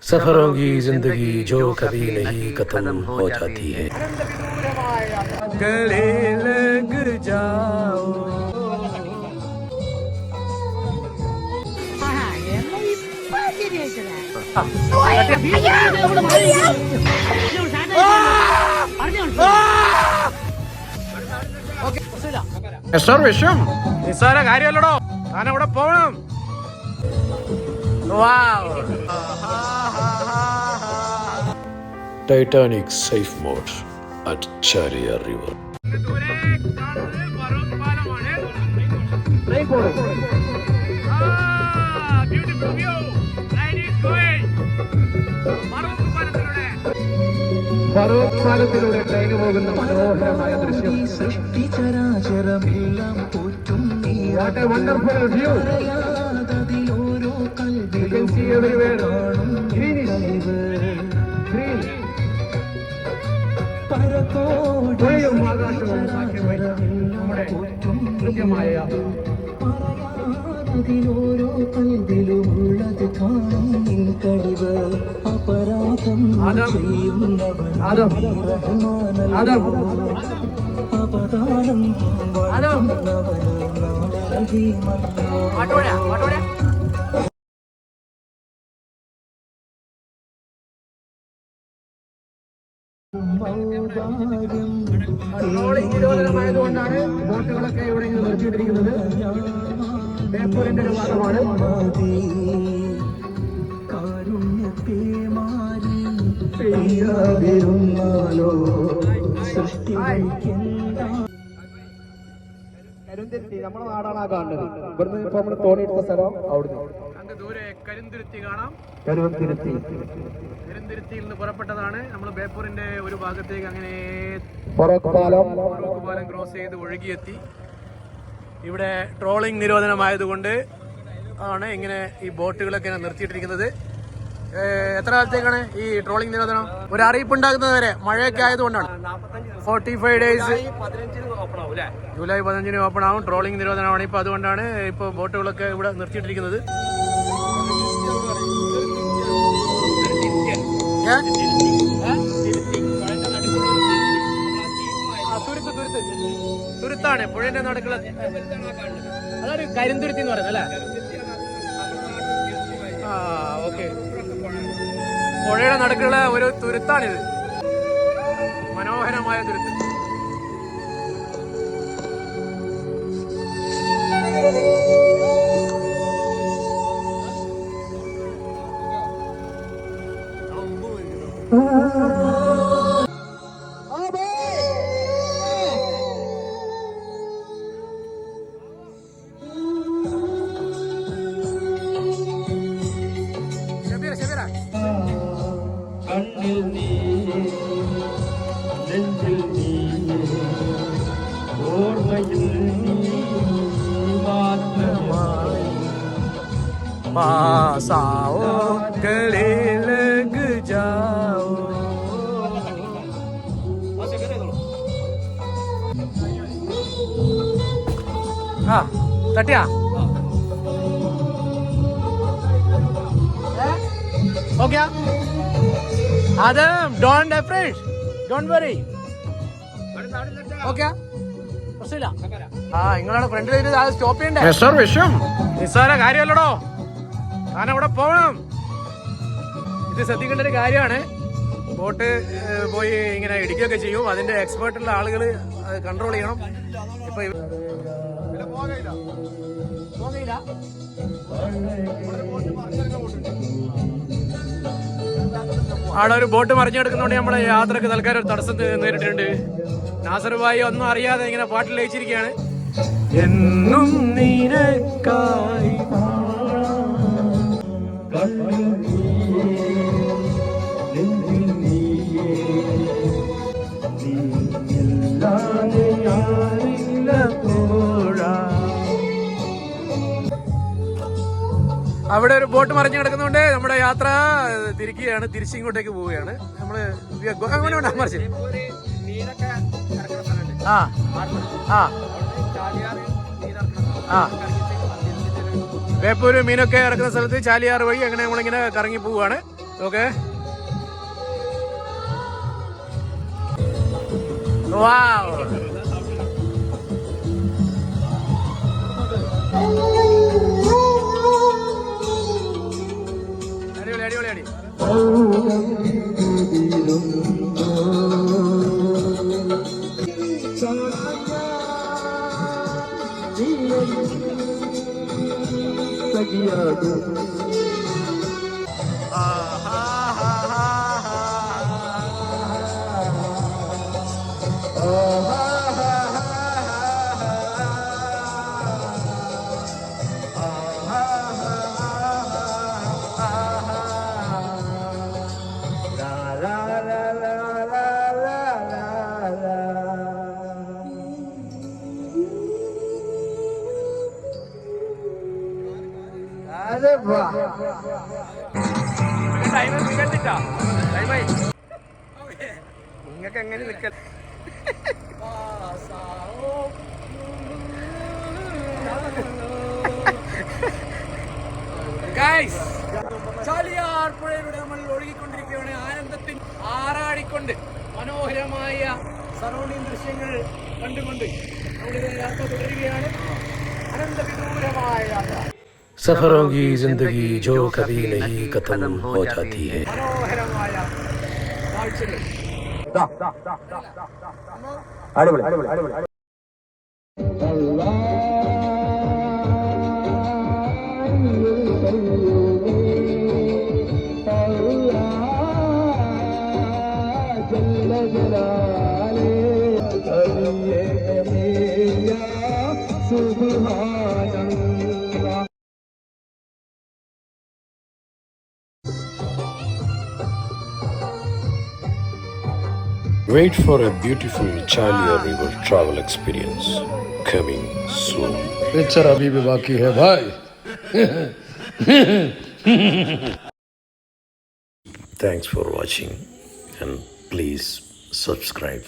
सफरों की जिंदगी जो कभी नहीं खत्म हो जाती है. गले लग जाओ. നിസ്സാര കാര്യമല്ലടോ, താനവിടെ പോകണം. Titanic safe mode at Chaliar River. Farook പാലത്തിലൂടെ ട്രെയിൻ പോകുന്ന മനോഹരമായ ദൃശ്യം. What a wonderful view. You can see everywhere greenish. Green. പുഴയും ആകാശവും സാക്ഷ്യമായി നമ്മുടെ കൃത്യമായ അതിലോരോ കൽവിലുമുള്ളത് കാണും നിൻ കഴിവ്. അപരാധം അപദാനം നിരോധനമായതുകൊണ്ടാണ് ബോട്ടുകളൊക്കെ ഇവിടെ നിർത്തിയിട്ടിരിക്കുന്നത്. ബേപ്പൂരിന്റെ ഒരു ഭാഗമാണ്. കാരുണ്യത്തെ മാറി പെയ്യാതിരുന്നാലോ സൃഷ്ടി കരുന്തിരുത്തി നമ്മുടെ നാടാണ് ആ കാണുന്നത്. ഇവിടുന്ന് ഇപ്പൊ നമ്മള് തോണിയെടുത്ത സ്ഥലം അവിടുന്ന് ദൂരെ കരിന്തിരുത്തി കാണാം. കരിന്തിരുത്തിയിൽ നിന്ന് പുറപ്പെട്ടതാണ് നമ്മൾ ബേപ്പൂരിന്റെ ഒരു ഭാഗത്തേക്ക് അങ്ങനെ ഫറൂഖ് പാലം ക്രോസ് ചെയ്ത് ഒഴുകിയെത്തി. ഇവിടെ ട്രോളിംഗ് നിരോധനമായതുകൊണ്ട് ആണ് ഇങ്ങനെ ഈ ബോട്ടുകളൊക്കെ നിർത്തിയിട്ടിരിക്കുന്നത്. എത്ര കാലത്തേക്കാണ് ഈ ട്രോളിംഗ് നിരോധനം? ഒരു അറിയിപ്പ് ഉണ്ടാകുന്നത് വരെ, മഴയൊക്കെ ആയതുകൊണ്ടാണ്. 45 ഡേയ്സ്, ജൂലൈ 15 ഓപ്പൺ ആവും. ട്രോളിംഗ് നിരോധനമാണ് ഇപ്പൊ, അതുകൊണ്ടാണ് ഇപ്പൊ ബോട്ടുകളൊക്കെ ഇവിടെ നിർത്തിയിട്ടിരിക്കുന്നത്. തുരുത്താണ് പുഴന്റെ നടുക്കുള്ള, അതൊരു കരിന്തുരുത്തി എന്ന് പറയുന്നത് അല്ലേ? ആ ഓക്കെ, പുഴയുടെ നടുക്കുള്ള ഒരു തുരുത്താണിത്. മനോഹരമായ തുരുത്ത്. पास आओ गले लग जाओ. हाँ तटिया हो गया. आदम don't afraid, don't worry. हो गया പ്രശ്നമില്ല. ആ നിങ്ങളാണ് ഫ്രണ്ടിൽ സ്റ്റോപ്പ് ചെയ്യണ്ടേ? നിസ്സാര കാര്യമല്ലടോ, താനവിടെ പോകണം. ഇത് ശ്രദ്ധിക്കേണ്ട ഒരു കാര്യമാണ്. ബോട്ട് പോയി ഇങ്ങനെ ഇടിക്കുകയൊക്കെ ചെയ്യും. അതിന്റെ എക്സ്പേർട്ടുള്ള ആളുകൾ കൺട്രോൾ ചെയ്യണം. ഇപ്പൊ അവിടെ ഒരു ബോട്ട് മറിഞ്ഞെടുക്കുന്നതുകൊണ്ട് നമ്മുടെ യാത്രക്ക് തൽക്കാലം ഒരു തടസ്സം നേരിട്ടിട്ടുണ്ട്. നാസർ ഭായി ഒന്നും അറിയാതെ ഇങ്ങനെ പാട്ടിൽ ലയിച്ചിരിക്കുകയാണ്. എന്നും നിനക്കായി അവിടെ ഒരു ബോട്ട് മറിഞ്ഞു കിടക്കുന്നതുകൊണ്ട് നമ്മുടെ യാത്ര തിരിക്കുകയാണ്, തിരിച്ചിങ്ങോട്ടേക്ക് പോവുകയാണ്. നമ്മള് അങ്ങനെയുണ്ട് മറിച്ച് ബേപ്പൂര് മീനൊക്കെ ഇറക്കുന്ന സ്ഥലത്ത് ചാലിയാർ വഴി അങ്ങനെ നമ്മളിങ്ങനെ കറങ്ങി പോവുകയാണ്. ഓക്കെ. വാവ്. അടിപൊളി അടിപൊളി അടി. നിങ്ങൾക്ക് എങ്ങനെ നിൽക്കാം? ചാലിയാർ പുഴയിലൂടെ നമ്മൾ ഒഴുകിക്കൊണ്ടിരിക്കുകയാണ്. ആനന്ദത്തിൽ ആറാടിക്കൊണ്ട് മനോഹരമായ സറൗണ്ടിങ് ദൃശ്യങ്ങൾ കണ്ടുകൊണ്ട് നമ്മുടെ യാത്ര തുടരുകയാണ്. അനന്തവിദൂരമായ യാത്ര. सफरों की जिंदगी जो कभी नहीं खत्म हो जाती है. മനോഹരമായ കാഴ്ചകൾ. അടിപൊളി അടിപൊളി അടിപൊളി. Wait for a beautiful Chaliyar River travel experience coming soon. Picture अभी भी बाकी है भाई. Thanks for watching and please subscribe.